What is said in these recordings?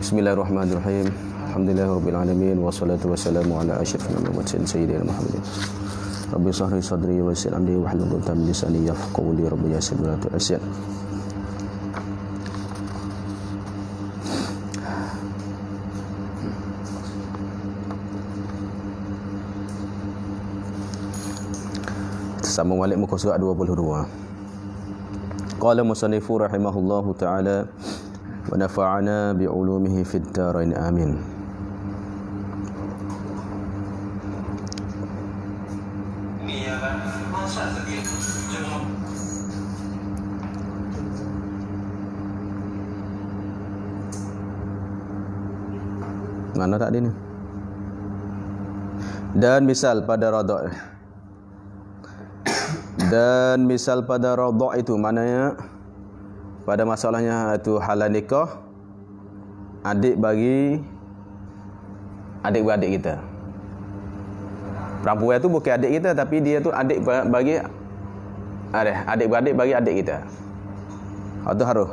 Bismillahirrahmanirrahim. Alhamdulillahirabbil alamin wassalatu wassalamu ala asyrafil mursalin sayyidina Muhammadin. Rabbi shrah li sadri wa yassir amri wahlul 'uqdatam min lisani yafqahu qawli. Rabbi yassir wa la tu'assir. Sambung balik muka surat 22. Qala musannifu rahimahullahu ta'ala wa nafa'ana bi'ulumihi fid darain amin. Mana tak ada ni? Dan misal pada radha'. Dan misal pada radha' itu maknanya pada masalahnya itu halal nikah, adik bagi adik-beradik kita. Perempuan tu bukan adik kita tapi dia tu adik bagi adik-beradik bagi adik kita. Itu harus.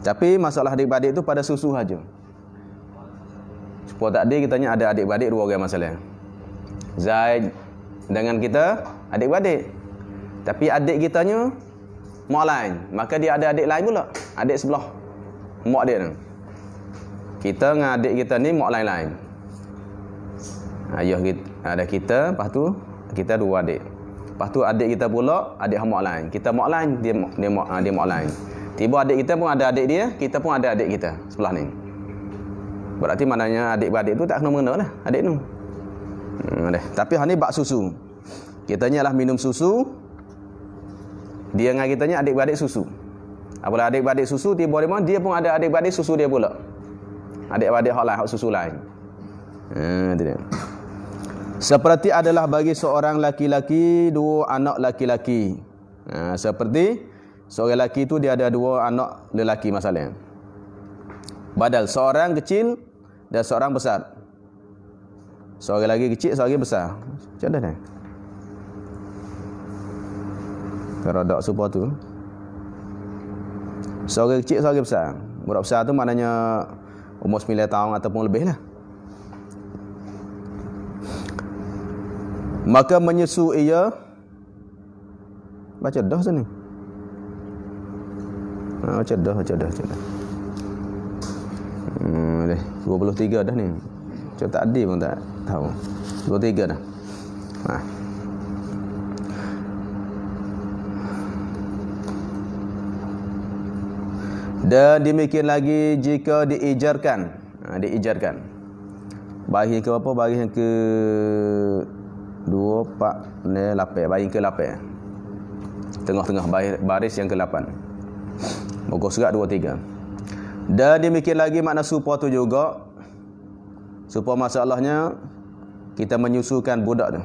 Tapi masalah adik-beradik tu pada susu saja. Supaya tak ada kitanya ada adik-beradik dua orang masalah. Zaid dengan kita adik-beradik. Tapi adik kitanya mak lain, maka dia ada adik lain pula, adik sebelah mak dia ni. Kita dengan adik kita ni mak lain-lain. Ayah kita, ada kita, lepas tu kita dua adik. Lepas tu adik kita pula adik mak lain. Kita mak lain, dia mak lain. Tiba adik kita pun ada adik dia, kita pun ada adik kita sebelah ni. Berarti maknanya adik-beradik tu tak kena mengena lah adik tu. Tapi hal ni bak susu. Kitanya lah minum susu. Dia dengan kitanya adik-beradik susu. Apabila adik-beradik susu tiba dia pun ada adik-beradik susu dia pula. Adik-beradik hak lain, hak susu lain. Itu dia. Seperti adalah bagi seorang laki-laki dua anak laki-laki. Seperti seorang lelaki tu dia ada dua anak lelaki masalahnya. Badal seorang kecil dan seorang besar. Seorang lagi kecil, seorang lagi besar. Macam mana ni? Keradak supaya tu seorang kecil, seorang besar. Budak besar tu maknanya umur 9 tahun ataupun lebih lah. Maka menyusu ia. Baca dah sini. Baca dah. 23 dah ni. Macam tak adil pun tak tahu. 23 dah. Dan demikian lagi jika diijarkan. Diijarkan. Baris ke apa? Baris yang ke 2, 4, 8. Baris ke 8. Tengah-tengah baris yang ke 8. Muka surat 23. Dan demikian lagi makna supaya tu juga. Supaya masalahnya kita menyusukan budak tu.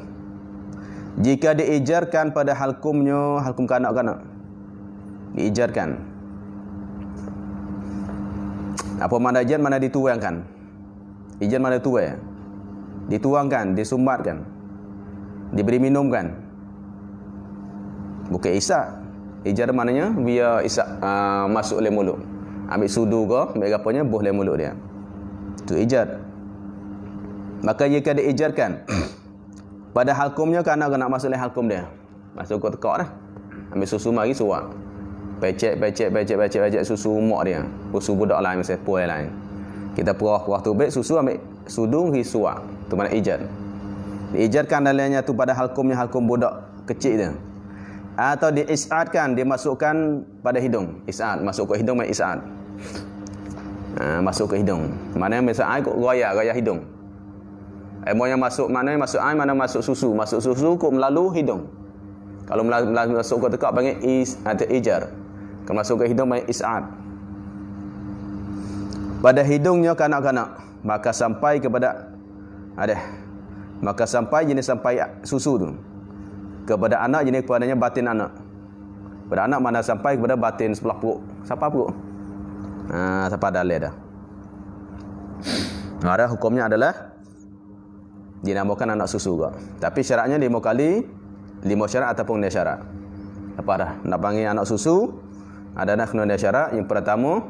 Jika diijarkan pada halkumnya, halkum kanak-kanak. Diijarkan. Apa mana ijan, mana dituangkan. Ijan mana tuai. Dituangkan, disumbatkan. Diberi minumkan. Bukan isak. Ijar maknanya biar isak masuk le mulut. Ambil sudu ke, ambil apanya buh le mulut dia. Itu ijar. Maka jika diijarkan pada halkumnya kanak-kanak masuk le halkum dia. Masuk ke tekak dah. Ambil susu mari suak. Pecek susu mak dia. Susu budak lain misalnya puai lain. Kita perah tu baik susu ambil sudung hi suak. Tu makna ijar. Diijarkan dalamnya tu pada halkum budak kecil dia. Atau diis'adkan, dimasukkan pada hidung. Is'ad, masuk ke hidung main is'ad. Masuk ke hidung. Mana misal ai kok gaya hidung. Yang masuk mana masuk ai, mana masuk susu. Masuk susu kok melalui hidung. Kalau masuk ke tekak panggil ijar. Kalau masuk ke hidung panggil is'ad. Pada hidungnya kanak-kanak, maka sampai kepada jenis sampai susu tu. Kepada anak jenis kepadanya batin anak. Pada anak mana sampai kepada batin sebelah perut. Sampai perut. Sampai dalam dah. Ada hukumnya adalah dinamakan anak susu juga. Tapi syaratnya 5 kali, 5 syarat ataupun 2 syarat. Apa dah? Nak panggil anak susu, ada nak kena 2 syarat. Yang pertama,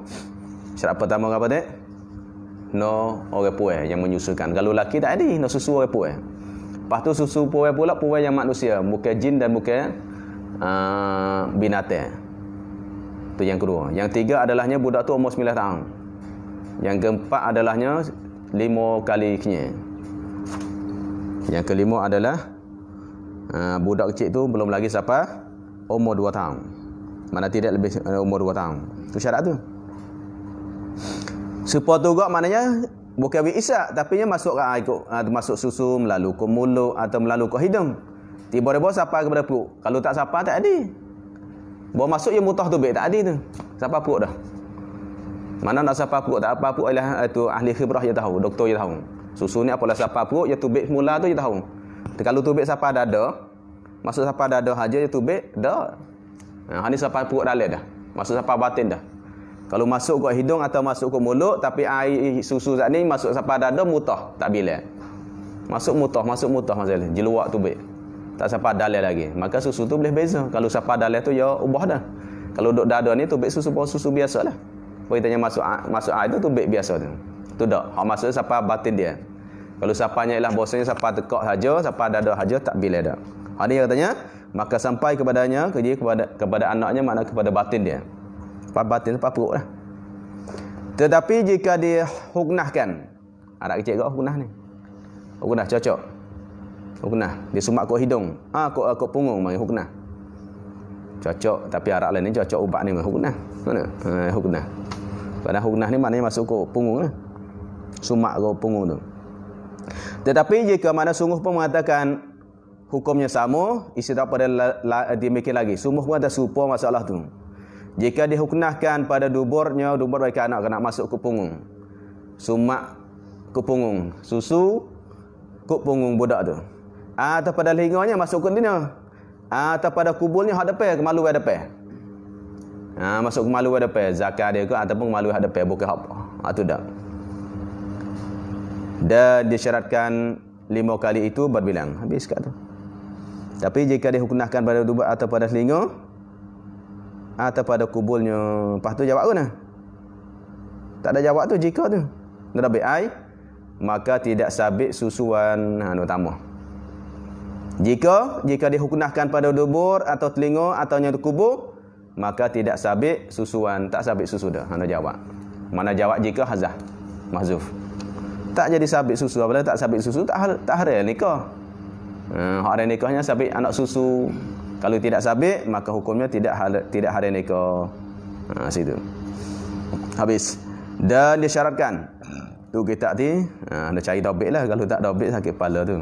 Syarat pertama apa dek? No orang puai yang menyusukan. Kalau lelaki tak ada, no susu orang puai. Lepas tu susu puai pula puai yang manusia, bukan jin dan bukan binatang. Tu yang kedua. Yang tiga adalahnya budak tu umur 9 tahun. Yang keempat adalahnya 5 kali kenyai. Yang kelima adalah budak kecil tu belum lagi sampai umur 2 tahun. Mana tidak lebih umur 2 tahun. Tu syarat tu. Supaya tu juga maknanya bukan isyak, tapi masuk masuk susu melalui ke mulut atau melalui ke hidung. Tiba-tiba sampai kepada perut. Kalau tak sampai tak ada. Bawa masuk yang mutah tu tak ada tu. Sampai perut dah. Mana nak sampai perut tak apa perut ialah itu ahli khibrah je tahu, doktor je tahu. Susu ni apalah sampai perut, ya tubik semula tu je tahu. Kalau tubik sampai dada, masuk sampai dada saja ya tubik dah. Ha ni sampai perut dalam dah. Masuk sampai batin dah. Kalau masuk ke hidung atau masuk ke mulut tapi air susu zat ni masuk sampai dada mutah, tak bila. Masuk mutah masalah. Jeluak tubik. Tak sampai dalam lagi. Maka susu tu boleh beza. Kalau sampai dalam tu ya ubah dah. Kalau duduk dada ni tubik susu biasalah. Kalau tanya masuk air tu tubik biasa tu. Tu dak. Hak masuk sampai batin dia. Kalau sapanya ialah bahasanya sampai tekak saja, sampai dada saja tak bila dah. Hak ni katanya maka sampai kepadanya kepada anaknya makna kepada batin dia. Batin sampai perut lah. Tetapi jika dihuknahkan, anak kecil kau huknah ni. Huknah cocok. Huknah dia sumak kau hidung. Kau punggung mari huknah. Cocok, tapi arak lain ni cocok ubat ni huknah. Mana? Huknah. Padahal huknah ni maknanya masuk kau punggung lah. Sumak kau punggung tu. Tetapi jika mana sungguh pun mengatakan hukumnya sama, istilah pada demikian lagi. Sungguh pun ada serupa masalah tu. Jika dihuknahkan pada dubur bagi anak kena masuk ke punggung. Sumak ke punggung, susu ke punggung budak tu. Atau pada telinganya masuk ke dina. Atau pada kubulnya hak depan, kemalu depan. Masuk kemalu depan, zakat dia ke ataupun kemalu depan bukan apa. Tu dak. Dan disyaratkan 5 kali itu berbilang. Habis kat tu. Tapi jika dihuknahkan pada dubur atau pada telinga atau pada kubulnya, lepas tu jawab ke nah? Tak ada jawab tu jika tu. Nak ambil air, maka tidak sabit susuan tambah. Jika dihuknahkan pada dubur atau telinga atau nya kubur, maka tidak sabit susuan, tak sabit susu dah. Nak jawab. Mana jawab jika hazah, mahzuf. Tak jadi sabit susu, apabila tak sabit susu tak haram nikah. Hak haram nikahnya sabit anak susu. Kalau tidak sabit maka hukumnya tidak haram nikah. Situ. Habis. Dan disyaratkan tu kita ni nak cari dobit lah. Kalau tak dobit sakit kepala tu.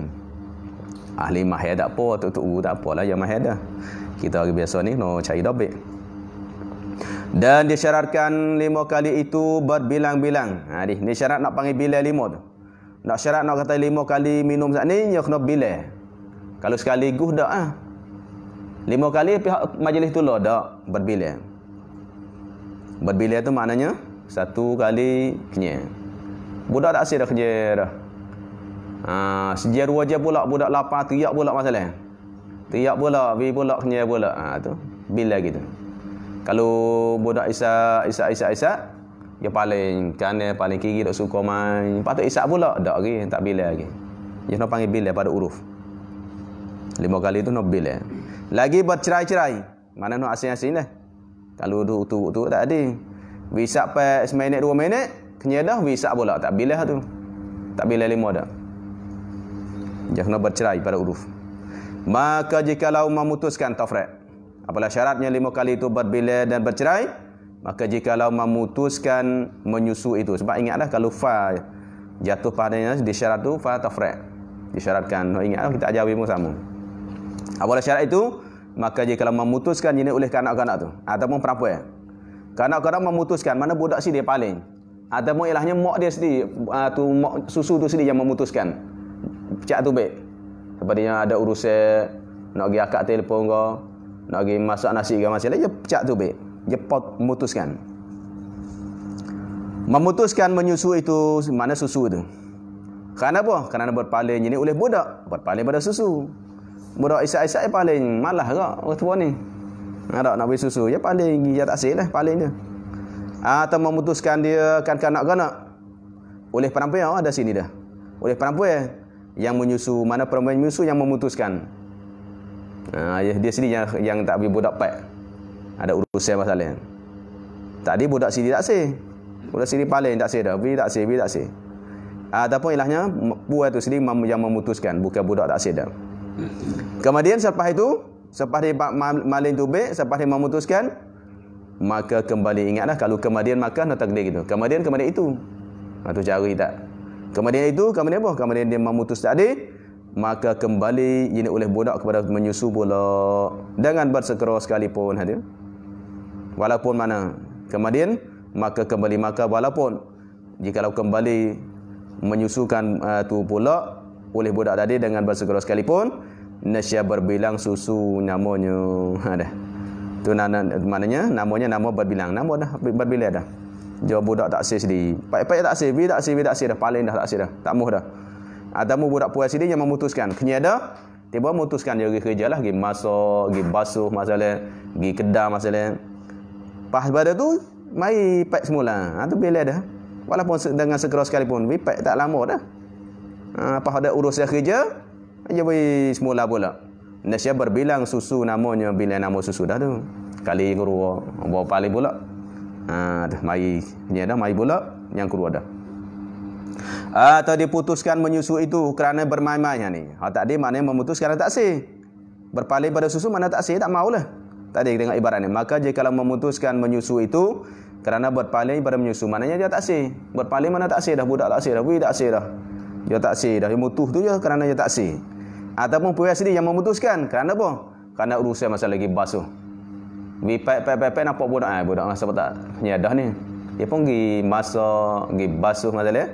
Ahli mahir tak apa, tuk tak apalah yang mahir dah. Kita orang biasa ni nak cari dobit. Dan disyaratkan 5 kali itu berbilang-bilang. Ni syarat nak panggil bilang 5 tu. Nak syarat nak kata 5 kali minum saat ni, dia kena bilang. Kalau sekaligus dak 5 kali pihak majlis tu lah dak berbilang. Berbilang tu maknanya 1 kali kenyai. Budak tak asyik dah kenyai dah. Sejar 2 je pula budak lapar teriak pula masalah. Teriak pula, bi pula kenyai pula. Tu bila gitu. Kalau budak Isa dia paling kanan paling kiri dak suka main. Patut Isa pula dak lagi tak bila lagi. Dia nak panggil bila pada huruf. 5 kali tu nak bila. Lagi bercerai-cerai. Mana nak asing-asing dah. Kalau tu tak ada. Wisak pa seminit 2 minit, kenyai dah wisak pula tak bila tu. Tak bila 5 dah. Dia kena bercerai pada huruf. Maka jikalau memutuskan tafriq, apalah syaratnya 5 kali itu berbilang dan bercerai, maka jikalau memutuskan menyusu itu. Sebab ingatlah kalau fa jatuh padanya di syarat tu fa tafriq. Disyaratkan. Ingatlah kita ajar ilmu sama. Apalah syarat itu, maka jikalau memutuskan jenis oleh kanak-kanak tu ataupun perempuan. Kanak-kanak memutuskan mana budak si dia paling. Ataupun ilahnya mak dia sendiri mak susu tu sendiri yang memutuskan. Cak tu baik. Sepertinya ada urusan nak pergi akak telefon ke, nak pergi masak nasi ke macam dia cak tu baik. Dia memutuskan. Memutuskan menyusu itu mana susu tu. Kenapa? Kerana berpaling jenis oleh budak, berpaling pada susu. Budak isak-isak paling malah ke orang tua ni. Nak beri susu, dia paling dia tak sel lah paling dia. Atau memutuskan dia kanak-kanak oleh perempuan ada sini dah. Oleh perempuan yang menyusu, mana perempuan menyusu yang memutuskan. Dia sendiri yang tak bagi budak pak. Ada urusan masalah. Tadi budak sini tak sih. Budak sini paling tak sih dah. Bi tak sih. Ataupun ilahnya puan tu sendiri yang memutuskan, bukan budak tak sih dah. Kemudian selepas dia malin tubik, selepas dia memutuskan, maka kembali ingatlah kalau kemudian maka nak takdir gitu. Kemudian itu. Itu cara kita. Kemudian apa? Kemudian dia memutus tadi, maka kembali ini oleh budak kepada menyusu pula dengan bersekera sekalipun ada. Walaupun mana. Kemudian maka kembali maka walaupun jikalau kembali menyusukan tu pula oleh budak tadi dengan bersegera sekalipun, nasya berbilang susu namanya ada. Tu maknanya namanya nama berbilang. Nama dah berbilang dah. Jawab budak tak sih sendiri. Pai tak sih, bi tak sih dah paling dah tak sih dah. Tak muh dah. Atamu budak puas sendiri yang memutuskan. Kenya dah tiba memutuskan dia pergi kerja lah, pergi masak, pergi basuh masalah, pergi kedai masalah. Pas pada tu mai pai semula. Tu bila dah. Walaupun dengan segera sekalipun, pai tak lama dah. Pas ada urusan kerja, dia pergi semula pula. Nasya berbilang susu namanya bila nama susu dah tu. Kali kedua bawa paling pula. Dah mai nya dah mai pula yang kedua dah. Atau diputuskan menyusu itu kerana bermain-main ni. Tadi maknanya memutuskan tak sih. Berpaling pada susu mana tak sih, tak maulah. Tadi dengan ibarat ni. Maka jika memutuskan menyusu itu kerana berpaling pada menyusu, maknanya dia tak sih. Berpaling mana tak sih dah, budak tak sih dah, tak sih dah. Dia tak sih dah, dia mutuh tu je kerana dia tak sih. Ataupun puas sendiri yang memutuskan kerana apa? Kerana urusan masa lagi basuh. Pai nampak budak masa tak nyadah ni. Dia pun pergi masak, pergi basuh masalah.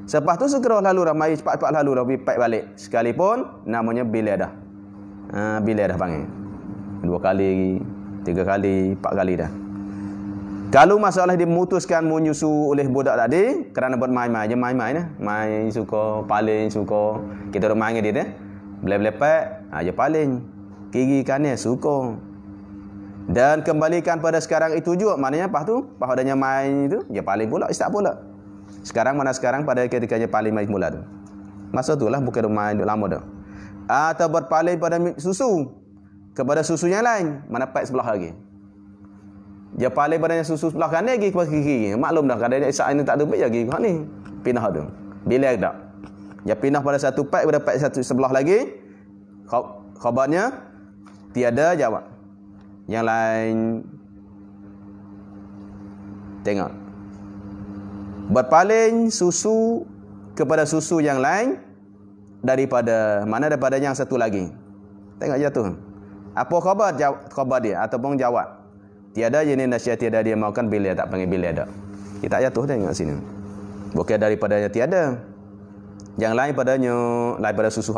Selepas tu segera lalu dah, mai cepat-cepat lalu dah pai balik. Sekalipun namanya bila dah. Bila dah panggil. 2 kali, 3 kali, 4 kali dah. Kalau masalah dimutuskan menyusu oleh budak tadi kerana bermain-main, je main-main dah. Main suka, paling suka. Kita duk main dengan dia dah. Belepek, je paling. Kiri kanan suka. Dan kembalikan pada sekarang itu juga, maknanya pas adanya main itu, dia paling pula, istak pula. Sekarang pada ketika dia paling main mula tu. Masa itulah bukan main lama dah. Atau berpaling pada susu kepada susu yang lain, mana pai sebelah lagi. Dia paling badannya susu sebelah kanan pergi ke kiri. Maklum dah kadang saat ini tak ada pergi ke ni. Pindah tu. Bila tak. Dia pindah pada satu pai pada pai satu sebelah lagi. Khabarnya tiada jawab. Yang lain tengok. Berpaling susu kepada susu yang lain daripada yang satu lagi. Tengok jatuh. Apa khabar dia ataupun jawab. Tiada jenis nasihat tiada dia maukan bila tak panggil bila dak. Kita jatuh tengok sini. Bukan daripadanya tiada. Yang lain pada susu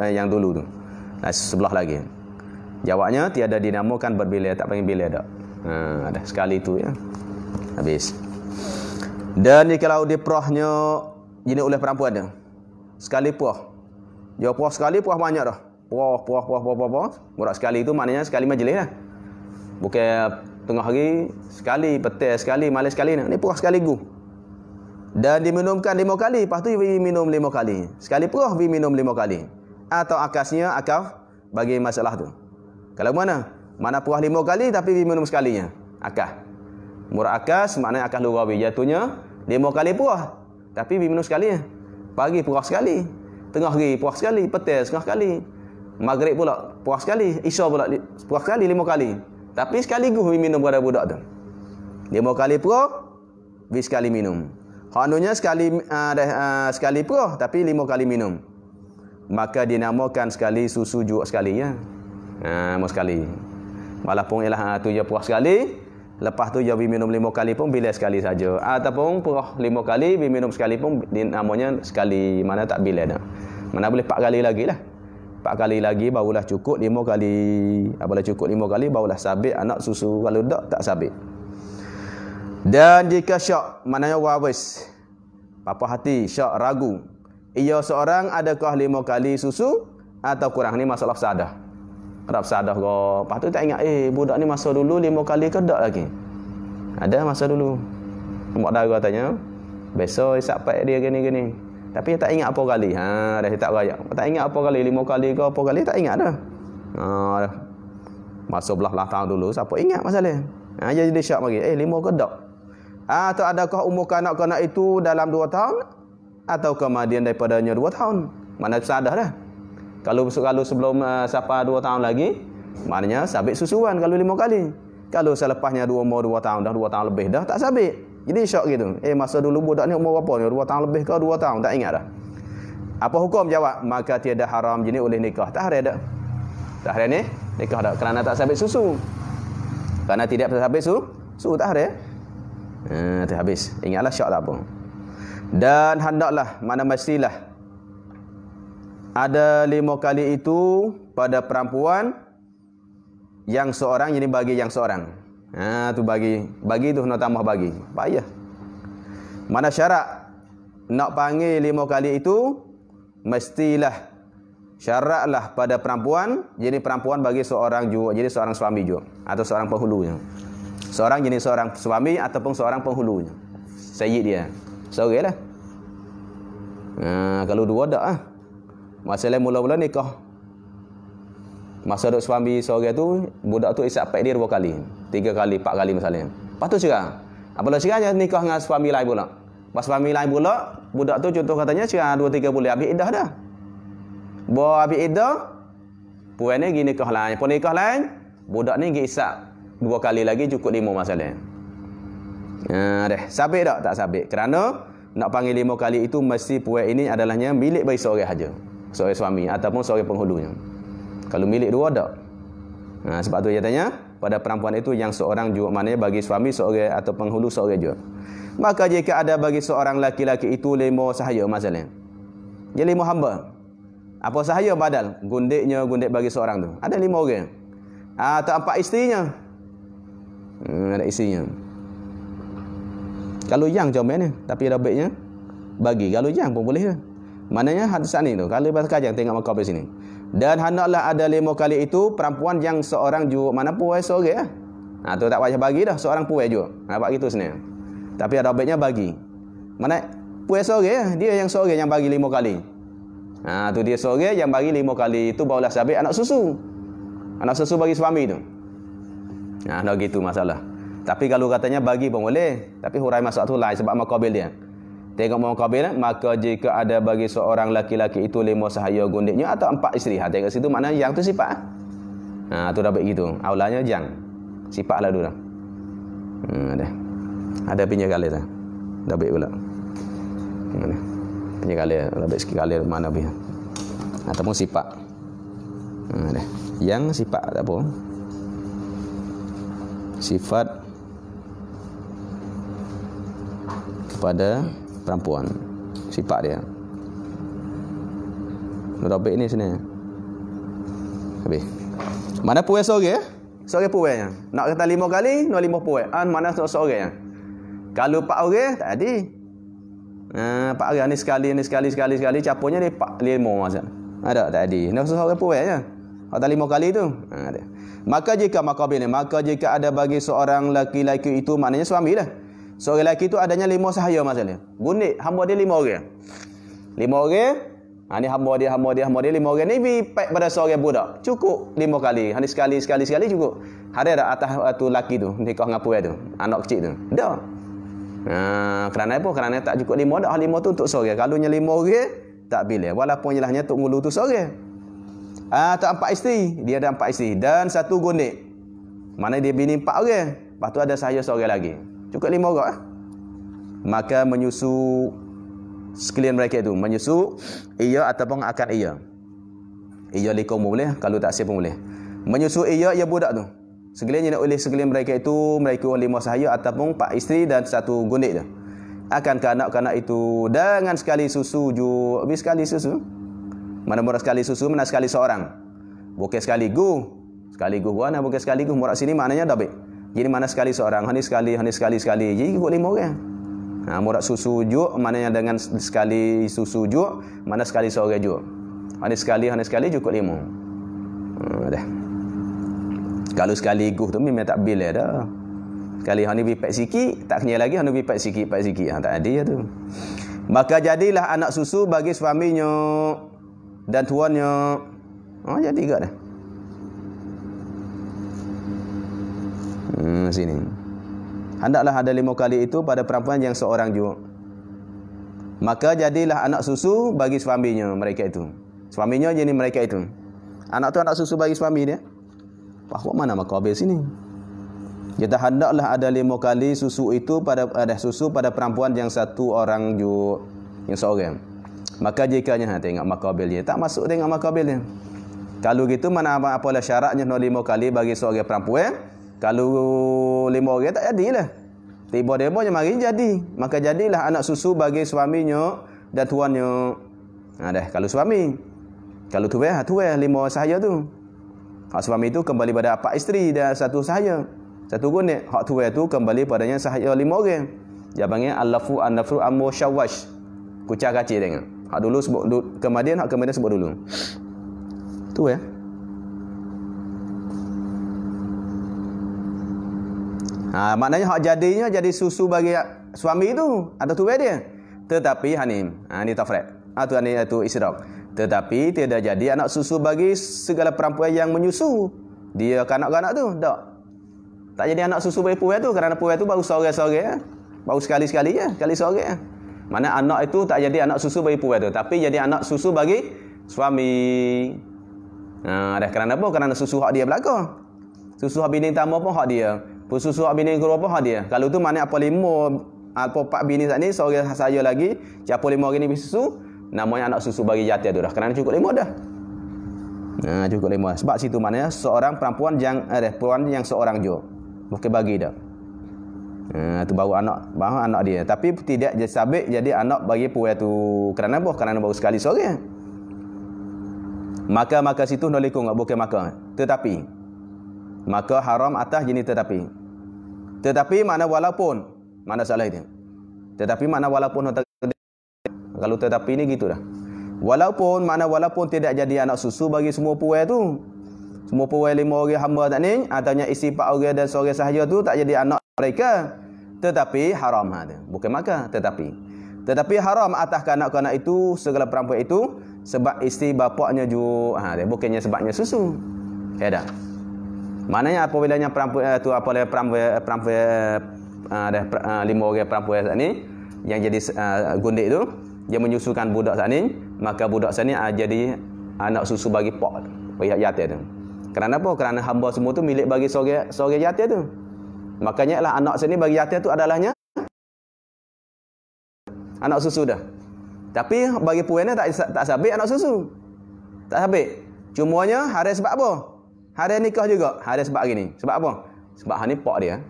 yang dulu tu. Sebelah lagi. Jawabnya tiada dinamakan berbila tak panggil bila dak. Ada sekali tu ya. Habis. Dan ni kalau dia perahnya jenis oleh perempuan dia. Sekali puah. Dia puah sekali puah banyak dah. Puah. Murak sekali itu maknanya sekali majlis lah. Bukan tengah hari sekali, petang sekali, malam sekali. Ni puah sekali gu. Dan diminumkan 5 kali. Lepas tu minum 5 kali. Sekali puah minum 5 kali. Atau akasnya akaf bagi masalah tu. Kalau mana puah 5 kali tapi minum sekalinya. Akaf. Murak akas maknanya akaf lughawi. Jatuhnya 5 kali puah tapi minum sekalinya. Pagi puah sekali. Tengah hari puah sekali. Petang setengah kali. Maghrib pula puah sekali. Isya pula puah sekali 5 kali. Tapi sekaligus minum pada budak tu. 5 kali puah, sekali minum. Hanunya sekali puah tapi 5 kali minum. Maka dinamakan sekali susu juga sekali ya. Mau sekali. Walaupun ialah tu je puah sekali, lepas tu je minum 5 kali pun bila sekali saja. Ataupun puah 5 kali minum sekali pun namanya sekali, mana tak bila dah. Mana boleh 4 kali lagi lah. 4 kali lagi barulah cukup 5 kali. Apabila cukup 5 kali barulah sabit anak susu. Kalau tak sabit. Dan jika syak maknanya waris. Papa hati syak ragu. Ia seorang adakah 5 kali susu atau kurang, ni masalah sadah. Kerap sadah ke. Lepas tu tak ingat budak ni masa dulu 5 kali ke tak lagi. Ada masa dulu. Mak dara tanya, besok sampai dia gini-gini. Tapi tak ingat apa kali. Dah tak raya. Tak ingat apa kali, 5 kali ke apa kali tak ingat dah. Masa belah tahun dulu siapa ingat masalah. Jadi syak mari. 5 ke tak? Atau adakah umur kanak-kanak itu dalam 2 tahun atau kemudian daripadanya 2 tahun? Mana sadah dah. Kalau sebelum sampai 2 tahun lagi, maknanya sabit susuan kalau 5 kali. Kalau selepasnya umur 2 tahun dah 2 tahun lebih dah tak sabit. Jadi syok gitu. Masa dulu budak ni umur berapa ni? 2 tahun lebih ke 2 tahun? Tak ingat dah. Apa hukum? Jawab, maka tiada haram jenis oleh nikah. Tak haram dah. Tak haram ni nikah dah kerana tak sabit susu. Kerana tidak sabit susu tak haram. Tu habis. Ingatlah syok tak apa. Dan hendaklah mana mestilah ada 5 kali itu pada perempuan yang seorang, jadi bagi yang seorang. Tu bagi tu nak tambah bagi. Payah. Mana syarat nak panggil 5 kali itu mestilah syaratlah pada perempuan, jadi perempuan bagi seorang juga, jadi seorang suami juga atau seorang penghulunya. Seorang jenis seorang suami ataupun seorang penghulunya. Sayyid dia. Seoranglah. Kalau dua dak ah. Masalah mula-mula nikah. Masa duk suami seorang tu, budak tu isap pek dia 2 kali, 3 kali, 4 kali misalnya. Lepas tu cerah. Apabila cerahnya nikah dengan suami lain pula. Pas suami lain pula, budak tu contoh katanya cerah 2-3 bulan habis iddah dah. Habis iddah, puan ni pergi nikah lain. Pun nikah lain, budak ni pergi isap 2 kali lagi cukup 5 masalah. Dah, sabit tak? Tak sabit. Kerana nak panggil 5 kali itu mesti puan ini adalahnya milik bagi seorang saja. Seorang suami ataupun seorang penghulunya. Kalau milik dua tak. Sebab tu dia tanya, pada perempuan itu yang seorang juga, maknanya bagi suami seorang atau penghulu seorang juga. Maka jika ada bagi seorang laki-laki itu 5 sahaya masalah. Dia 5 hamba. Apa sahaya badal? Gundik bagi seorang tu. Ada 5 orang. Atau 4 isterinya. Ada isterinya. Kalau yang comel ni, tapi ada baiknya bagi. Kalau yang pun boleh ke? Maknanya hadis ni tu. Kalau bahasa kajang tengok makam sini. Dan hendaklah ada 5 kali itu perempuan yang seorang juga, mana puai seorang tu tak payah bagi dah, seorang puai juga. Nampak gitu sebenarnya. Tapi ada baiknya bagi. Mana puai seorang dia yang seorang yang bagi 5 kali. Tu dia seorang yang bagi 5 kali, itu barulah sabit anak susu. Anak susu bagi suami tu. Dah gitu masalah. Tapi kalau katanya bagi pun boleh, tapi hurai masak tu lain sebab makabil dia. Tengok makabil, maka jika ada bagi seorang laki-laki itu 5 sahaya gundiknya atau 4 isteri. Tengok situ mana yang tu sifat. Tu dah baik gitu. Aulanya jang. Sifatlah dulu dah. Ada. Ada pinjam kali dah. Dah baik pula. Mana? Pinjam kali, dah baik sikit kali mana dia. Ataupun sifat. Ada. Yang sifat tak apa. Sifat kepada perempuan, sifat dia. Robek ni sini. Habis. Mana puai seorang? Seorang puainya. Nak kata 5 kali, no 5 puai. Mana seorang? Kalau 4 orang tak ada. 4 orang ni sekali, capurnya dia 5 masa. Ada tak ada. Nak seorang puainya. Kata 5 kali tu. Ada. Maka jika ada bagi seorang laki-laki itu, maknanya suami lah. Seorang lelaki itu adanya 5 sahaya masalah. Gundik hamba dia 5 orang. 5 orang. Ni hamba dia 5 orang ni pek pada seorang budak. Cukup 5 kali. Ni sekali cukup. Ada tak atas tu laki tu nikah dengan puai tu, anak kecil tu. Dak. Kerana apa? Kerana tak cukup 5 dak. 5 tu untuk seorang. Kalau nya 5 orang tak boleh. Walaupun jelahnya tok ngulu tu seorang. Tak 4 isteri. Dia ada 4 isteri dan 1 gundik. Mana dia bini 4 orang. Lepas tu ada sahaya seorang lagi. Cukup 5 orang. Maka menyusu sekalian mereka itu. Menyusu ia ataupun akan ia. Ia likum boleh. Kalau tak siap pun boleh. Menyusu ia budak tu. Sekalian yang oleh sekalian mereka itu. Mereka 5 sahaya ataupun 4 isteri dan 1 gundik tu. Akan kanak-kanak itu. Dengan sekali susu juga. Habis sekali susu. Mana murah sekali susu. Mana sekali seorang. Bukan sekali gu. Sekali gu. Bukan sekali gu. Murah sini maknanya dah baik. Jadi mana sekali seorang, hani sekali. Jadi ikut 5 orang. Murat susu juk, maknanya dengan sekali susu juk, mana sekali seorang juk. Hani sekali cukup 5. Dah. Kalau sekali guh tu memang tak bila dah. Kali hang ni bipek sikit, tak kenyal lagi hang ni bipek sikit, tak adil tu. Maka jadilah anak susu bagi suaminya dan tuannya. Jadi juga dah. Sini. Hendaklah ada 5 kali itu pada perempuan yang seorang juga. Maka jadilah anak susu bagi suaminya mereka itu. Suaminya jadi mereka itu. Anak tu anak susu bagi suami dia. Bahawa mana maka habis sini. Kita hendaklah ada 5 kali susu itu pada perempuan yang satu orang juga, yang seorang. Maka jikanya tengok makabil dia, tak masuk tengok makabil dia. Kalau gitu mana apalah syaratnya 5 kali bagi seorang perempuan. Kalau 5 orang tak jadilah. Tiba-tiba mari jadi. Maka jadilah anak susu bagi suaminya dan tuannya. Dah kalau suami. Kalau tuan 5 sahaja tu. Hak suami tu kembali pada 4 isteri dan 1 sahaja. 1 gunik. Hak tuan tu kembali padanya sahaja 5 orang. Dia panggil al-lafu an-nafru am-musyawash. Kucak kacir tengok. Hak dulu sebut kemudian sebut dulu. Tu ya. Maknanya hak jadinya jadi susu bagi suami itu atau tuan dia. Tetapi hanim, ini tafrek. Atau ini itu isyraq. Tetapi tidak jadi anak susu bagi segala perempuan yang menyusu. Dia kanak-kanak tu, tak. Tak jadi anak susu bagi puan tu kerana puan tu baru sore-sore. Baru sekali-sekali je, kali sore. Mana anak itu tak jadi anak susu bagi puan tu, tapi jadi anak susu bagi suami. Dah kerana apa? Kerana susu hak dia belaka. Susu hak bini tamu pun hak dia. Susu hak bini keluar pun hak dia. Kalau tu mana apa 5 apa 4 bini saat ni, sore saya lagi, siapa 5 hari ni susu, namanya anak susu bagi jati tu dah. Kerana cukup 5 dah. Cukup 5. Sebab situ maknanya seorang perempuan yang seorang jo. Bukan bagi dah. Tu baru anak dia. Tapi tidak sabit jadi anak bagi puan tu. Kerana apa? Kerana baru sekali sore. Maka situ nolikung bukan maka. Tetapi maka haram atas jenis tetapi mana walaupun mana salah itu. Tetapi mana walaupun kalau tetapi ni gitu dah. Walaupun tidak jadi anak susu bagi semua puan tu. Semua puan 5 orang hamba tak ni, ataunya isi 4 orang dan seorang sahaja tu tak jadi anak mereka. Tetapi haram bukan maka tetapi haram atas kanak-kanak itu segala perempuan itu sebab isteri bapaknya juga. Bukannya sebabnya susu. Dah. Maknanya apabila perempuan tu apabila perempuan 5 orang perempuan saat ni yang jadi gundik tu dia menyusukan budak saat ni, maka budak saat ni jadi anak susu bagi pak bagi yatim tu. Kerana apa? Kerana hamba semua tu milik bagi seorang yatim tu. Makanya lah anak saat ni bagi yatim tu adalahnya anak susu dah. Tapi bagi puan ni tak sabit anak susu. Tak sabit. Cumanya hari sebab apa? Hari nikah juga. Hari sebab gini. Sebab apa? Sebab hani pak dia.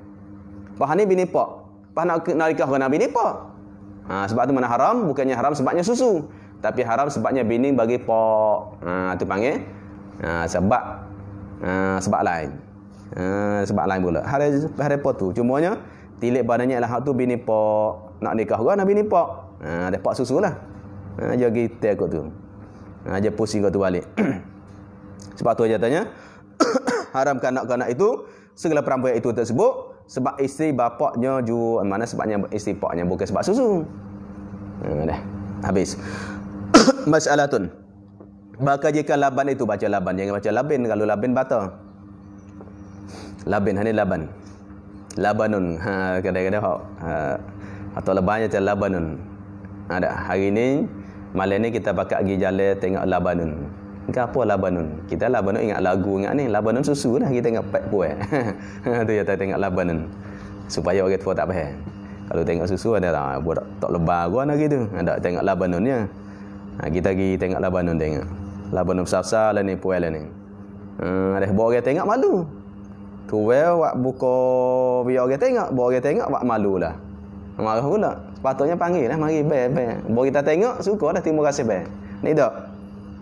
Pak hani bini pak. Pas nak nikah kena bini pak. Sebab tu mana haram? Bukannya haram sebabnya susu. Tapi haram sebabnya bini bagi pak. Tu panggil sebab lain. Sebab lain pula. Hari apa tu? Cumanya tilik badannya ialah hak tu bini pak. Nak nikah kena bini pak. Ada pak susu lah. Jadi kita kot tu. Dia pusing kot tu balik. Sebab tu aja tanya. Haram kanak-kanak itu segala perempuan itu tersebut sebab isteri bapaknya juga, mana sebabnya isteri paknya, bukan sebab susu. Dah habis. Mas'alatun. Maka jika laban itu baca laban, jangan baca labin. Kalau labin batal. Labin ni laban. Labanun. Kadang-kadang atau lebannya macam labanun. Ada hari ni malam ni kita pakai pergi jalan tengok labanun. Apa Labanun? Kita Labanun ingat lagu ingat ni. Labanun susu lah kita tengok pek puan. Tu ya kita tengok Labanun. Supaya orang tua tak faham. Kalau tengok susu ada lah buat tak lebar gua nak gitu. Ada tengok Labanunnya. Kita pergi tengok Labanun tengok. Labanun besar-besar lah ni puan lah ni. Ada bawa orang tengok malu. Tuan wak buka biar orang tengok, bawa orang tengok wak malu lah. Marah pula. Sepatutnya panggil lah mari bai. Bawa kita tengok suka dah terima kasih bai. Ni tak.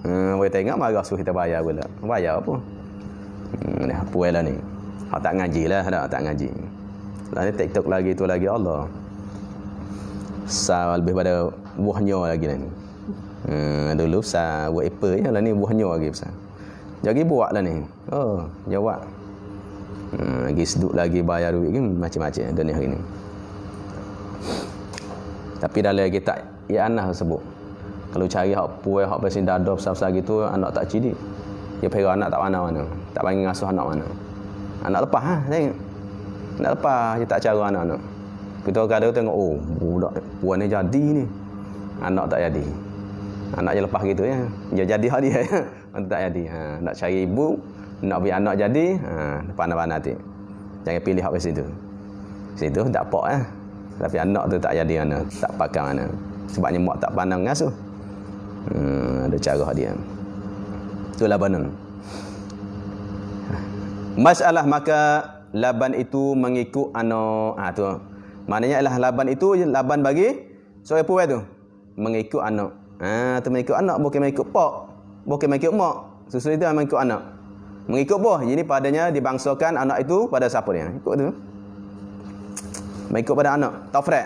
Boleh tengok marah suruh kita bayar pula. Bayar apa? Dah puai lah ni. Hak tak ngaji lah. Tak ngaji. Lah ni TikTok lagi tu lagi Allah. Lebih pada buahnya lagi lah ni. Dulu buat apple je lah ni buahnya lagi besar. Jadi buat lah ni. Jawab. Lagi seduk lagi bayar duit kan macam-macam dunia hari ni. Tapi dalam lagi tak ya anak sebut. Kalau cari hak puai hak pasal dada besar-besar gitu anak tak cidik. Dia pergi anak tak mana-mana. Tak panggil ngasuh anak mana. Anak lepas tengok. Anak lepas dia tak cara anak-anak. Kita kadang tengok budak puan ni jadi ni. Anak tak jadi. Anak je lepas gitu ya. Dia jadi hak dia ya. Anak tak jadi. Nak cari ibu, nak bagi anak jadi, pandai-pandai nanti. Jangan pilih hak pasal situ. Situ tak apa Tapi anak tu tak jadi mana, tak pakai mana. Sebabnya mak tak pandang ngasuh. Ada cara dia. Itulah Laban. Masalah maka Laban itu mengikut anak. Tu. Maknanya ialah Laban itu Laban bagi seorang puai tu mengikut anak. Tu mengikut anak bukan mengikut pak, bukan mengikut mak. Susu itu mengikut anak. Mengikut boh. Jadi padanya dibangsakan anak itu pada siapa dia? Ikut tu. Mengikut pada anak. Tafriq.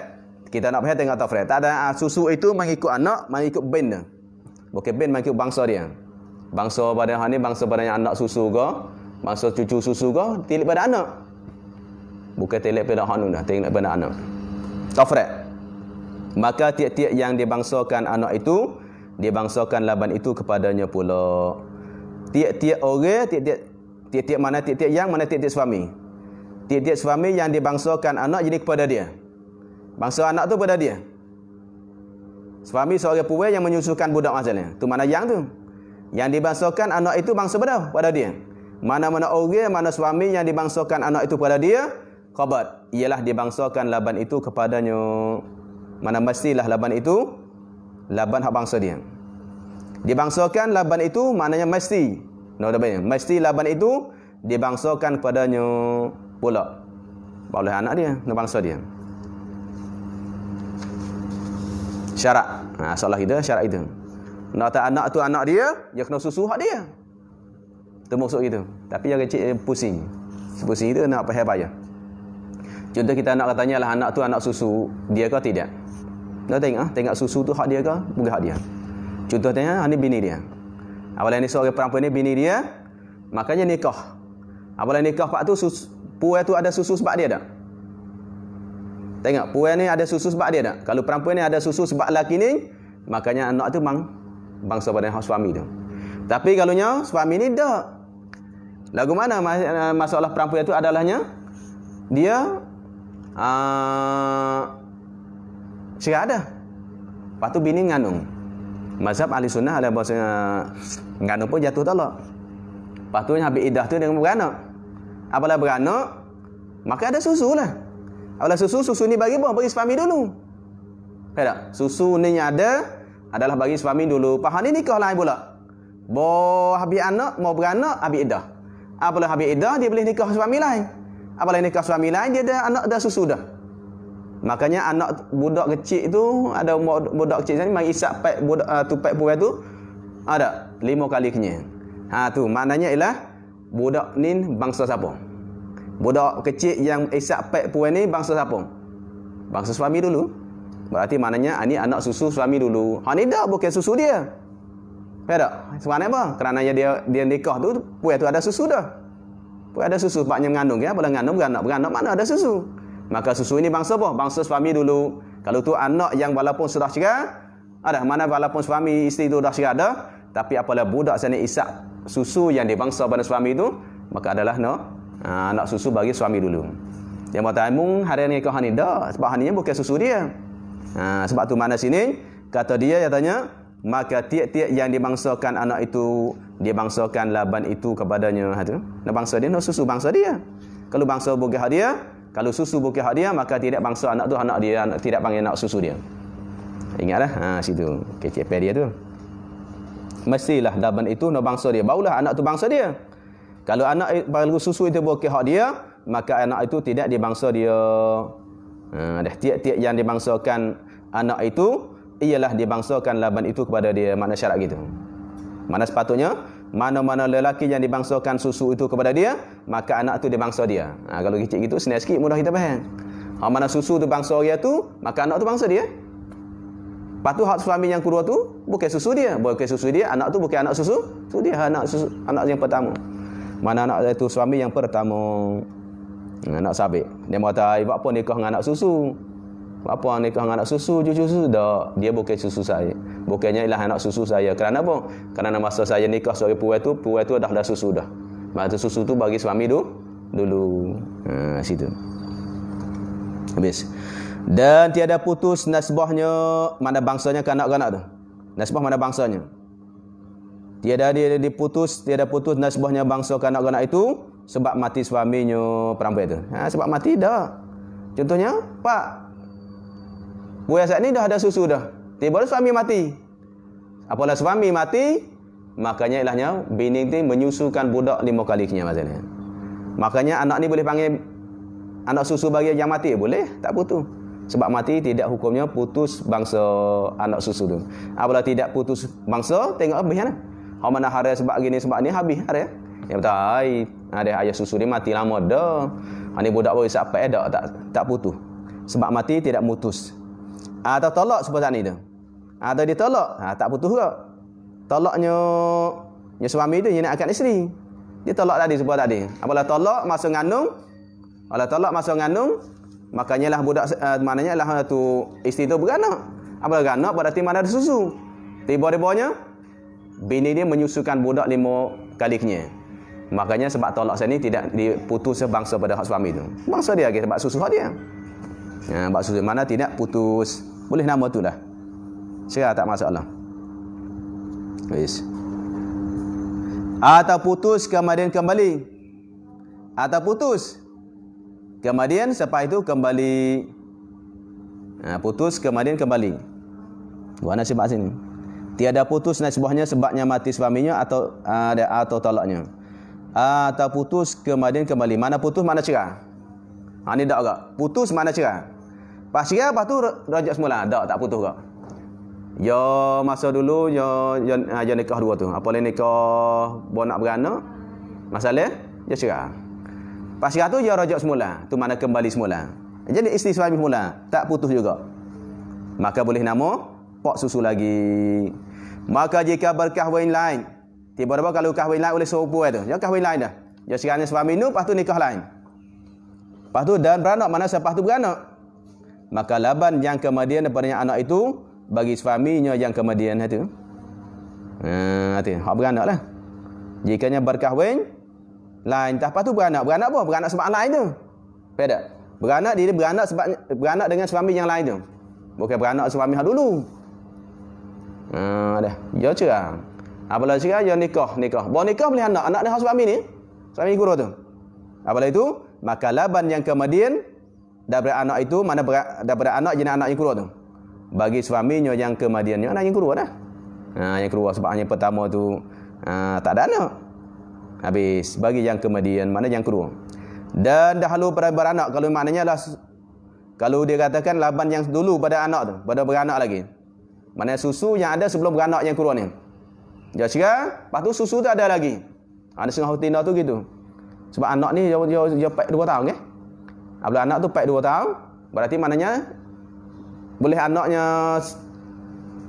Kita nak perhati tengok tafriq. Tak ada susu itu mengikut anak, mengikut bin dia. Bukan bin mengikut bangsa dia. Bangsa pada hal ni bangsa padanya anak susu ke, bangsa cucu susu ke, tilik pada anak. Bukan tilik pada hanu dah, tilik pada anak. Tafriq. Maka tiap-tiap yang dibangsakan anak itu, dibangsakan Laban itu kepadanya pula. Tiap-tiap orang, tiap-tiap mana tiap-tiap yang, mana tiap-tiap suami. Tiap-tiap suami yang dibangsakan anak jadi kepada dia. Bangsa anak tu pada dia. Suami seorang puai yang menyusukan budak masalahnya. Tu mana yang tu. Yang dibangsakan anak itu bangsa pada dia. Mana-mana orang, mana suami yang dibangsakan anak itu pada dia, khabar. Ialah dibangsakan Laban itu kepadanya. Mana mestilah Laban itu, Laban hak bangsa dia. Dibangsakan Laban itu maknanya mesti. Mesti Laban itu dibangsakan kepadanya pula oleh anak dia, bangsa dia. Syarat. Soalan kita syarat itu. Nak tak anak tu anak dia kena susu hak dia. Itu maksud gitu. Tapi yang kecil pusing. Pusing itu nak payah bayar. Contoh kita nak katanya lah anak tu anak susu dia ke tidak? Nak tengok susu tu hak dia ke bukan hak dia. Contohnya ini bini dia. Apabila ni seorang perempuan ni bini dia, makanya nikah. Apabila nikah pak tu puai tu ada susu sebab dia tak? Tengok, puai ni ada susu sebab dia tak? Kalau perempuan ni ada susu sebab lelaki ni, makanya anak tu bangsa pada suami tu. Tapi kalaunya suami ni tak. Lagu mana masalah perempuan tu adalahnya dia cerai ada. Lepas tu bini ngandung. Mazhab ahli sunnah ada bahasa ngandung pun jatuh talak. Lepas tu habis iddah tu dengan beranak. Apabila beranak, maka ada susu lah. Apabila susu ni bagi apa? Bagi suami dulu. Tak? Susu ni ada adalah bagi suami dulu. Pahal ni nikah lain pula. Habis anak, mau beranak, habis iddah. Apabila habis iddah, dia boleh nikah suami lain. Apabila nikah suami lain, dia ada anak dah susu dah. Makanya anak budak kecil tu, ada budak kecil ni, mari isap tupai puai tu, ada 5 kali kenyang. Tu maknanya ialah budak ni bangsa siapa? Budak kecil yang isap pek puai ni bangsa siapa? Bangsa suami dulu. Berarti maknanya ini anak susu suami dulu. Ni dah bukan susu dia. Faham tak? Sebenarnya apa? Kerana dia nikah tu puai tu ada susu dah. Puai ada susu sebabnya mengandung ya, bila mengandung beranak mana ada susu. Maka susu ini bangsa apa? Bangsa suami dulu. Kalau tu anak yang walaupun sudah cerai, ada mana walaupun suami isteri tu dah cerai ada, tapi apabila budak sana isap susu yang dibangsa pada suami itu, maka adalah anak susu bagi suami dulu. Dia kata emang hari ni kau hani dah sebab haninya bukan susu dia. Sebab tu mana sini kata dia katanya maka tiap-tiap yang dibangsakan anak itu dibangsakan Laban itu kepadanya tu. Nak bangsa dia susu bangsa dia. Kalau bangsa bukan hak dia, kalau susu bukan hak dia, maka tidak bangsa anak tu anak dia, tidak panggil anak susu dia. Ingatlah situ KCP dia tu. Mestilah Laban itu nak bangsa dia, barulah anak tu bangsa dia. Kalau anak baru susu itu bukan hak dia, maka anak itu tidak dibangsa dia. Tiap-tiap yang dibangsakan anak itu ialah dibangsakan Laban itu kepada dia. Makna syarat gitu. Mana sepatutnya mana-mana lelaki yang dibangsakan susu itu kepada dia, maka anak itu dibangsa dia. Kalau kecil gitu senang sikit mudah kita faham. Mana susu tu bangsa dia tu, maka anak tu bangsa dia. Lepas tu hak suami yang kedua tu bukan susu dia, anak tu bukan anak susu dia, anak yang pertama. Mana anak itu suami yang pertama. Anak sabit. Dia kata, "Buat apa nikah dengan anak susu?" Apa nikah dengan anak susu, cucu susu? Dah, dia bukan susu saya. Bukannya ialah anak susu saya. Kerana apa? Kerana masa saya nikah seorang puai tu dah susu dah. Masa susu tu bagi suami dulu. Situ. Habis. Dan tiada putus nasbahnya, mana bangsanya kanak-kanak tu. Nasbah mana bangsanya. Tiada putus nasbahnya bangsa kanak-kanak itu sebab mati suaminya perempuan itu. Sebab mati dah. Contohnya, Pak, buaya saat ni dah ada susu dah. Tiba-tiba suami mati. Apabila suami mati, makanya ilahnya bini ni menyusukan budak 5 kalinya maksudnya. Makanya anak ni boleh panggil anak susu bagi yang mati, boleh, tak putus. Sebab mati tidak hukumnya putus bangsa anak susu tu. Apabila tidak putus bangsa, tengok habis kan. Hang mana hari sebab gini sebab ni habis hari. Ya betul. Ada ayah susu ni mati lama dah. Ni budak baru sampai dak tak putus. Sebab mati tidak mutus. Atau tolak seperti ni tu. Atau ditolak, tak putus ke. Tolaknya suami tu yang nak akad isteri. Dia tolak tadi sebab tadi. Apabila tolak masa ngandung, makanya lah budak maknanya lah tu isteri tu beranak. Apabila beranak berarti mana ada susu. Tiba-tibanya bini dia menyusukan budak 5 kalinya. Makanya sebab tolak saya ni tidak diputus sebangsa pada hak suami tu. Bangsa dia lagi sebab susu hak dia. Sebab susu mana tidak putus. Boleh nama tu lah. Saya tak masalah. Yes. Atau putus kemudian kembali. Atau putus kemudian selepas itu kembali. Putus kemudian kembali. Buat nasib sini. Tiada putus nasibahnya sebabnya mati suaminya atau tolaknya. Atau putus kemudian kembali. Mana putus mana cerai. Ni tak agak. Putus mana cerai. Pas cerai lepas tu rajak semula. Tak putus agak. Ya masa dulu ya nikah dua tu. Apa nikah nak beranak. Masalah dia cerai. Pas cerai tu dia rajak semula. Tu mana kembali semula. Jadi isteri suami semula. Tak putus juga. Maka boleh nama pak susu lagi. Maka jika berkahwin lain, tiba-tiba kalau kahwin lain oleh seorang puai tu, dia kahwin lain dah. Dia sekiranya suami ni, lepas tu nikah lain. Lepas tu dan beranak, mana selepas tu beranak. Maka laban yang kemudian daripada anak itu bagi suaminya yang kemudian itu. Hak beranak lah. Jikanya berkahwin lain, lepas tu beranak. Beranak apa? Beranak sebab lain tu. Beda. Beranak dia beranak sebab beranak dengan suami yang lain tu. Bukan beranak suami hak dulu. Dah. Dia cerai. Apabila cerai dia nikah. Bawa nikah boleh anak dia hak suami ni. Suami guru tu. Apabila itu, maka laban yang kemudian daripada anak itu mana daripada anak jenis anak yang keluar tu. Bagi suaminya yang kemudiannya anak yang keluar dah. Yang keluar sebab yang pertama tu tak ada anak. Habis bagi yang kemudian mana yang keluar. Dan dahulu pada beranak kalau maknanya lah kalau dia katakan laban yang dulu pada anak tu, pada beranak lagi. Mana susu yang ada sebelum beranak yang keluar ni. Dia cerai, lepas tu susu tu ada lagi. Ada setengah betina tu gitu. Sebab anak ni dia pack 2 tahun ke? Apabila anak tu pack 2 tahun, berarti maknanya boleh anaknya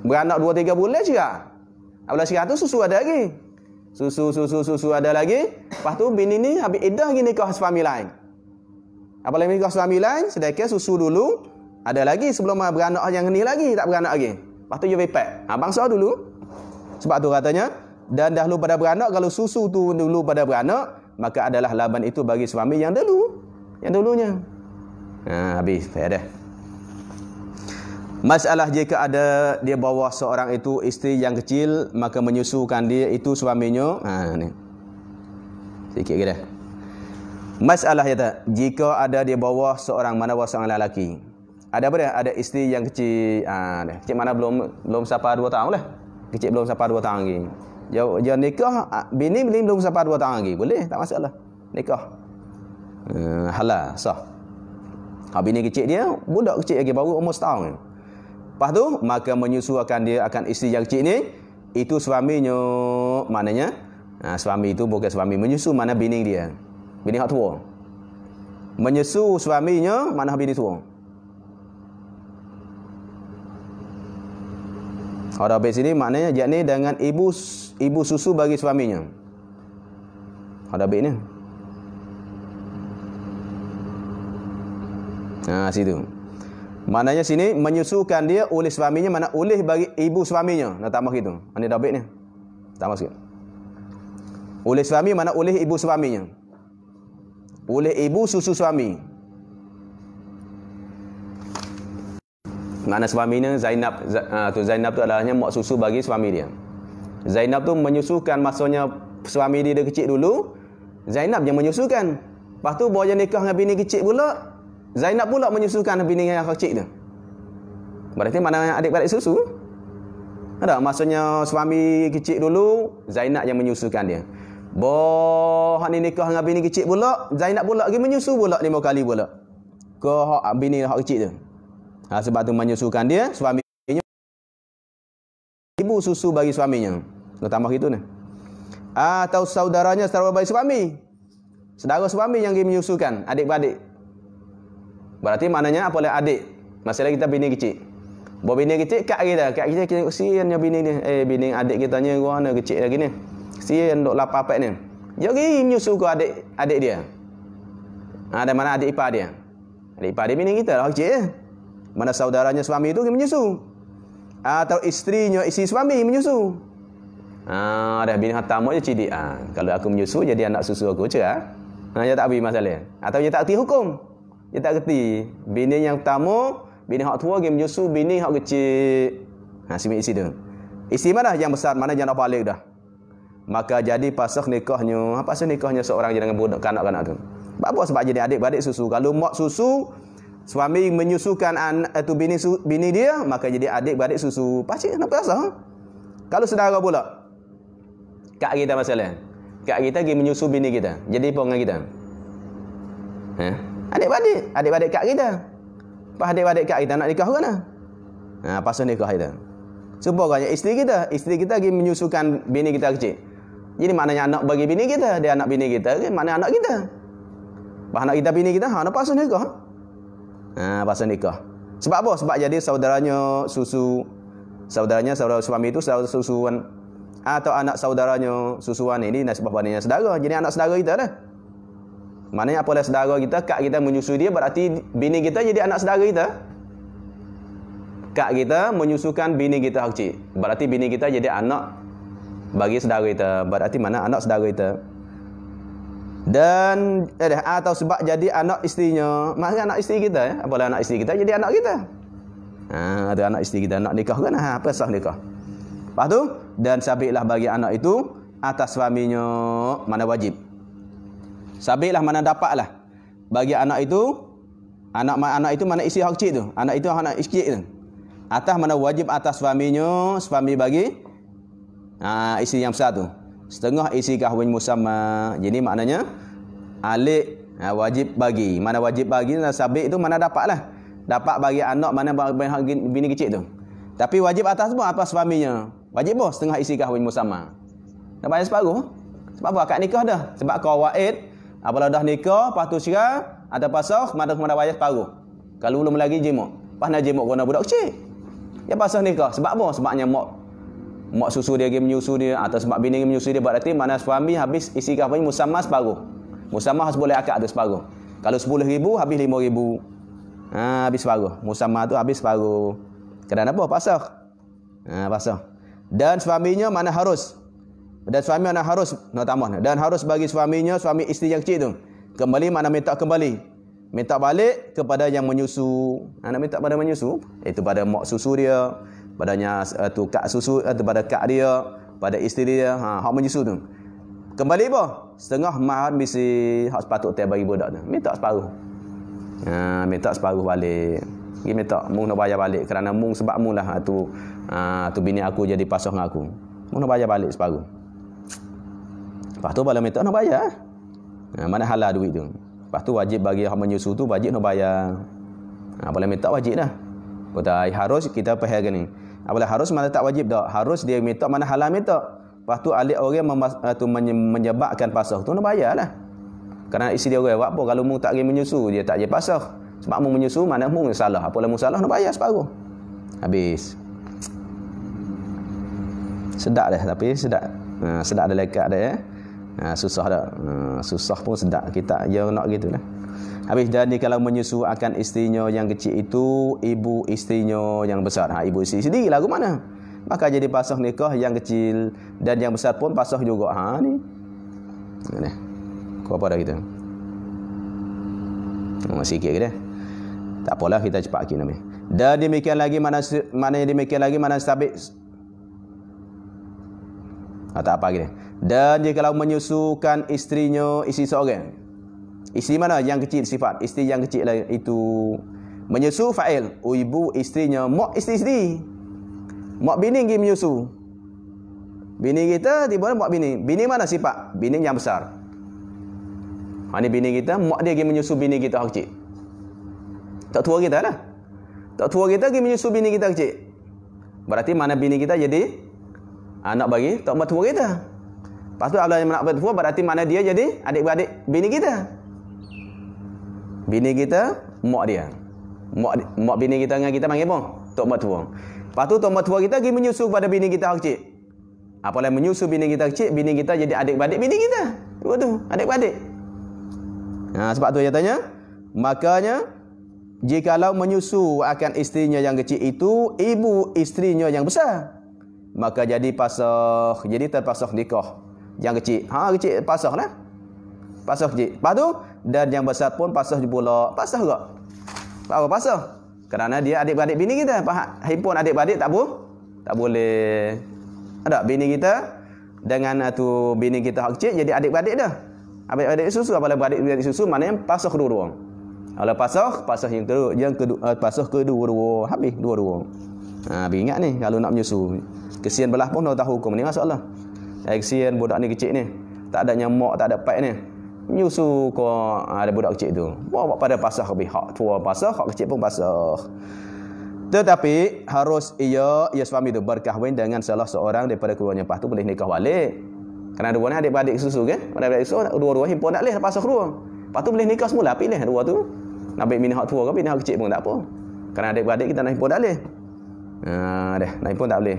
beranak 2-3 bulan cerai. Apabila cerai tu susu ada lagi. Susu ada lagi. Lepas tu bini ni habis iddah lagi nikah suami lain. Apabila nikah suami lain, sedekah susu dulu ada lagi sebelum beranak yang ni lagi, tak beranak lagi. Lepas tu dia pack. Bangsa dulu. Sebab tu katanya, dan dahulu pada beranak, kalau susu tu dulu pada beranak, maka adalah laban itu bagi suami yang dulu. Yang dulunya. Habis. Dah. Masalah jika ada dia bawa seorang itu isteri yang kecil, maka menyusukan dia itu suaminya. Ni. Sikit ke dah. Masalah jika ada dia bawa seorang lelaki. Ada apa dia? Ada isteri yang kecil. Kecil mana belum sampai 2 tahun lah. Kecil belum sampai 2 tahun lagi. Dia nikah, bini belum sampai 2 tahun lagi. Boleh, tak masalah. Nikah. Halal, sah. Bini kecil dia, budak kecil lagi, baru umur setahun. Lepas tu, maka menyusukan dia akan isteri yang kecil ni, itu suaminya, maknanya, suami itu bukan suami menyusu, mana bini dia. Bini hak tua. Menyusu suaminya, mana bini tua. Ada habis sini maknanya yakni dengan ibu susu bagi suaminya. Ada baik ni. Situ. Maknanya sini menyusukan dia oleh suaminya, mana oleh bagi ibu suaminya. Nak tambah gitu. Ini dah baik ni. Tambah sikit. Oleh suami mana oleh ibu suaminya. Oleh ibu susu suami. Mana suaminya Zainab, Zainab tu adalahnya mak susu bagi suami dia. Zainab tu menyusukan maksudnya suami dia kecil dulu, Zainab yang menyusukan. Lepas tu bawa dia nikah dengan bini kecil pula, Zainab pula menyusukan bini yang kecil tu. Berarti mana adik-beradik susu? Ada maksudnya suami kecil dulu, Zainab yang menyusukan dia. Hak ni nikah dengan bini kecil pula, Zainab pula lagi menyusu pula 5 kali pula. Ke hak bini hak kecil tu. Sebab tu menyusukan dia, suaminya ibu susu bagi suaminya. Nak tambah gitu ni. Atau saudaranya saudara bagi suami. Saudara suami yang menyusukan adik-beradik. Berarti maknanya apa lah adik? Masalah kita bini kecil. Bawa bini kecil kat kita kesiannya bini ni. Bini adik kita nya gua kecil lagi ni. Kesian duk lapar pek ni. Jadi menyusu ke adik dia. Dan mana adik ipar dia? Adik ipar dia bini kita lah kecil je. Mana saudaranya suami itu menyusu. Atau isteri suami menyusu. Dah bini hatam je cidik. Kalau aku menyusu jadi anak susu aku cerah. Dia tak habis masalah. Atau dia tak erti hukum. Dia tak erti. Bini yang pertama, bini hak tua dia menyusu bini hak kecil. Simi isi tu. Isi mana yang besar, mana yang nak balik dah. Maka jadi pasal nikahnya. Apa pasal nikahnya seorang je dengan budak kanak-kanak tu? Apa sebab jadi adik-beradik susu? Kalau mak susu, suami menyusukan tu bini dia, maka jadi adik-beradik susu. Pasti kenapa asal? Kalau saudara pula, kak kita masalah. Kak kita pergi menyusu bini kita. Jadi apa dengan kita? Adik-beradik kak kita. Pas adik-beradik kak kita nak nikah kan? Pasal nikah kita. Supaya isteri kita pergi menyusukan bini kita kecil. Jadi maknanya anak bagi bini kita, dia anak bini kita, mana anak kita? Pas anak kita bini kita, nak pasal nikah. Pasal nikah. Sebab apa? Sebab jadi saudaranya saudara suami itu saudara susuan, atau anak saudaranya susuan ini nasibah bandingnya saudara. Jadi anak saudara kita dah. Maknanya apabila saudara kita, kak kita menyusui dia, berarti bini kita jadi anak saudara kita. Kak kita menyusukan bini kita kecil. Berarti bini kita jadi anak bagi saudara kita. Berarti mana anak saudara kita. Dan atau sebab jadi anak isterinya. Maksudnya anak isteri kita. Apabila anak isteri kita jadi anak kita. Ada anak isteri kita nak nikah kan? Apa sah nikah? Lepas tu, dan sabitlah bagi anak itu atas suaminya mana wajib. Sabitlah mana dapatlah. Bagi anak itu, anak itu mana isteri hak kecil tu. Anak itu anak kecil tu. Atas mana wajib atas suaminya, suami bagi isteri yang besar tu. Setengah isi kahwin musamma. Jadi maknanya alik wajib bagi. Mana wajib bagi sabit itu mana dapatlah. Dapat bagi anak mana bagi bini kecil tu. Tapi wajib atas apa suaminya? Wajib boh setengah isi kahwin musamma. Dah bayar separuh. Sebab apa? Akad nikah dah. Sebab kau waid, apabila dah nikah, lepas tu cerai, ada pasal, mana bayar separuh. Kalau belum lagi jemuk. Pas nak jemuk kena budak kecil. Ya pasal nikah. Sebab apa? Sebabnya mak susu dia menyusu dia, atau sebab bini dia menyusu dia, berarti mana suami habis isi kahwin musamma separuh. Musamma harus boleh akad tu separuh. Kalau 10,000 habis 5,000. Habis separuh. Musamma tu habis separuh. Kerana apa? Pasal. Pasal. Dan suaminya mana harus. Dan suami mana harus. Nak tambah. Dan harus bagi suaminya, suami isteri yang kecil tu. Kembali mana minta kembali. Minta balik kepada yang menyusu. Nak minta pada menyusu. Itu pada mak susu dia. Padanya tu kak susu, pada kak dia. Pada isteri dia. Hak menyusu tu. Kembali apa? Setengah mahar mesti hak sepatut dia bagi budak tu. Minta separuh. Minta separuh balik. Dia minta mung nak bayar balik kerana mung sebab mung lah tu bini aku jadi pasang dengan aku. Mung nak bayar balik separuh. Lepas tu bila minta nak bayar. Mana halal duit tu. Lepas tu wajib bagi hak menyusu tu wajib nak bayar. Bila minta wajib dah. Kata harus kita faham ni. Bila harus mana tak wajib dah. Harus dia minta mana halal minta. Lepas tu alik orang menyebabkan pasang tu nak bayar lah. Kerana isi dia orang buat apa kalau mung tak pergi menyusu dia tak je pasang. Sebab mung menyusu mana mung salah. Apalah mung salah nak bayar separuh. Habis. Sedap dah tapi sedap. Sedap dah lekat dah Susah dah. Susah pun sedap. Kita yang nak gitu lah. Habis dan dia kalau menyusu akan isterinya yang kecil itu ibu isterinya yang besar. Ibu isteri sendiri lagu mana? Maka jadi pasah nikah yang kecil dan yang besar pun pasah juga. Ni. Ni. Kau apa dah kita? Masih sikit ke dia? Tak apalah kita cepat lagi namanya. Dan demikian lagi mana demikian lagi mana sabit. Tak apa lagi. Dan dia kalau menyusukan isterinya isteri seorang. Isteri mana yang kecil sifat? Isteri yang kecil itu menyusu fa'il. Ibu isterinya mak isteri sendiri. Mak bini pergi menyusu. Bini kita tiba mak bini. Bini mana sifat? Bini yang besar. Ni bini kita, mak dia pergi menyusu bini kita kecil. Tak tua kita lah. Tak tua kita pergi menyusu bini kita kecil. Berarti mana bini kita jadi anak bagi tak mak tua kita. Lepas tu apabila anak tua berarti mana dia jadi adik-beradik bini kita. Bini kita, mak dia. Mak bini kita dengan kita panggil apa? Tok mak tua. Lepas tu tok mak tua kita pergi menyusu pada bini kita kecil. Apabila menyusu bini kita kecil, bini kita jadi adik-beradik bini kita. Dua tu, adik-beradik. Sebab tu dia tanya, makanya jikalau menyusu akan isterinya yang kecil itu ibu isterinya yang besar, maka jadi pasah, jadi terpasah nikah yang kecil. Kecil pasah lah. Pasah kecil. Lepas tu dan yang besar pun pasah pula. Pasah ke? Apa pasah? Kerana dia adik-beradik bini kita. Himpun adik-beradik tak boleh. Ada bini kita dengan tu bini kita hak kecil jadi adik-beradik dah. Adik-beradik susu, apabila beradik susu maknanya pasah kedua-dua. Kalau pasah yang kedua pasah kedua-dua habis dua-dua. Ingat ni kalau nak menyusu. Kesian belah pun dah tahu hukum ni masalah. Kesian budak ni kecil ni. Tak ada nyamak, tak ada paik ni. Menyusu kau ada budak kecil tu. Bawa pada pasah habis hak tua pasah, hak kecil pun pasah. Tetapi harus ia suami tu berkahwin dengan salah seorang daripada keduanya. Lepas tu boleh nikah balik. Kerana dua ni adik-beradik susu kan? Adik-beradik susu dua-dua himpun tak boleh pasah kedua. Lepas tu boleh nikah semula pilih dua tu. Nak ambil bini hak tua ke bini hak kecil pun tak apa. Kerana adik-beradik kita nak himpun tak boleh. Nak himpun tak boleh.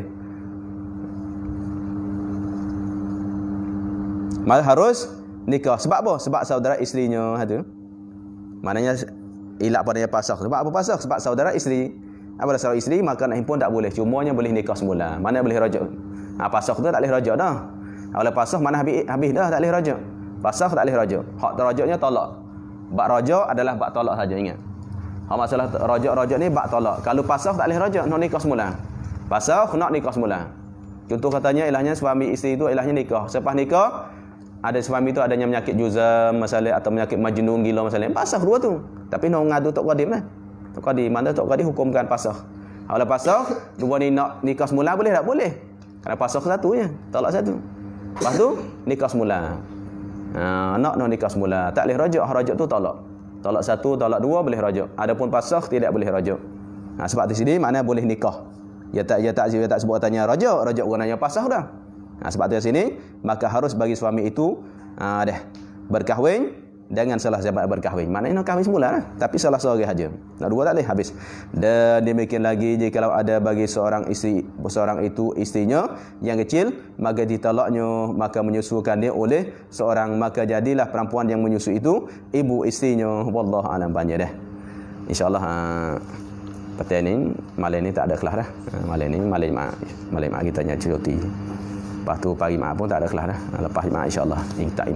Maka harus nikah. Sebab apa? Sebab saudara isterinya tu. Maknanya ilak padanya pasah. Sebab apa pasah? Sebab saudara isteri. Apabila saudara isteri maka nak himpun tak boleh. Cumanya boleh nikah semula. Mana boleh rajak. Pasah tu tak boleh rajak dah. Kalau pasah mana habis dah tak boleh rajak. Pasah tak boleh rajak. Hak terajaknya tolak. Bak rajak adalah bak tolak saja ingat. Hak masalah rajak ni bak tolak. Kalau pasah tak boleh rajak, nak nikah semula. Pasah nak nikah semula. Contoh katanya ilahnya suami isteri itu ilahnya nikah. Selepas nikah ada suami tu adanya penyakit juzam masalah atau penyakit majnun gila masalah. Pasah dua tu. Tapi nak ngadu Tok Qadim lah. Tok Qadim mana Tok Qadim hukumkan pasah. Kalau pasah dua ni nak nikah semula boleh tak? Boleh. Kerana pasah satu je, tolak satu. Lepas tu nikah semula. Nak nikah semula. Tak boleh rajak, rajak tu tolak. Tolak satu, tolak dua boleh rajak. Adapun pasah tidak boleh rajak. Sebab di sini makna boleh nikah. Dia tak sebut katanya rajak gunanya pasah dah. Sebab tu di sini maka harus bagi suami itu berkahwin dengan salah sahabat berkahwin. Maknanya nak kahwin semula lah. Tapi salah seorang saja. Nak dua tak boleh habis. Dan demikian lagi jika ada bagi seorang itu isterinya yang kecil maka ditolaknya maka menyusukan dia oleh seorang maka jadilah perempuan yang menyusu itu ibu isterinya. Wallahu alam banyak dah. Insya-Allah petang ni malam ni tak ada kelas dah. Malam mak kita nya cuti. Lepas tu pagi mak pun tak ada kelas dah. Lepas mak insya-Allah imtak.